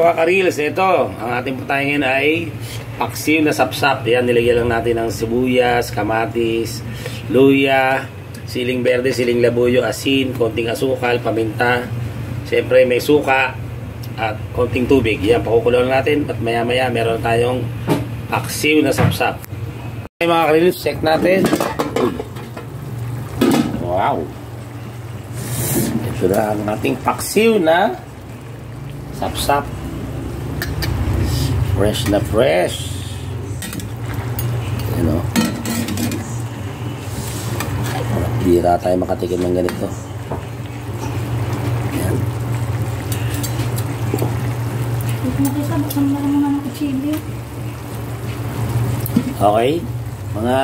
mga ka-reels, ito, ang ating patayin ay paksiw na sapsap. Yan, nilagyan lang natin ng sibuyas, kamatis, luya, siling berde, siling labuyo, asin, konting asukal, paminta. Siyempre may suka at konting tubig. Yan, pakukulong natin at maya maya meron tayong paksiw na sapsap. Okay mga ka-reels, check natin. Wow! Ito na ang ating paksiw na sapsap. Fresh na fresh. Ano? Bira tayo makatikim ng ganito. Ayan. Okay. Mga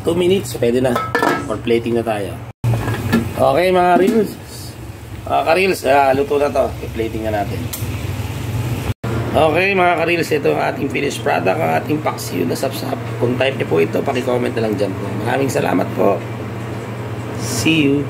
2 minutes. Pwede na. For plating na tayo. Okay mga reels. Ka-reels, luto na to. I-plating na natin. Okay mga ka-reels, ito ang ating finished product, ang ating paksiw na sapsap. Kung type niyo po ito, paki-comment na lang dyan po. Maraming salamat po. See you.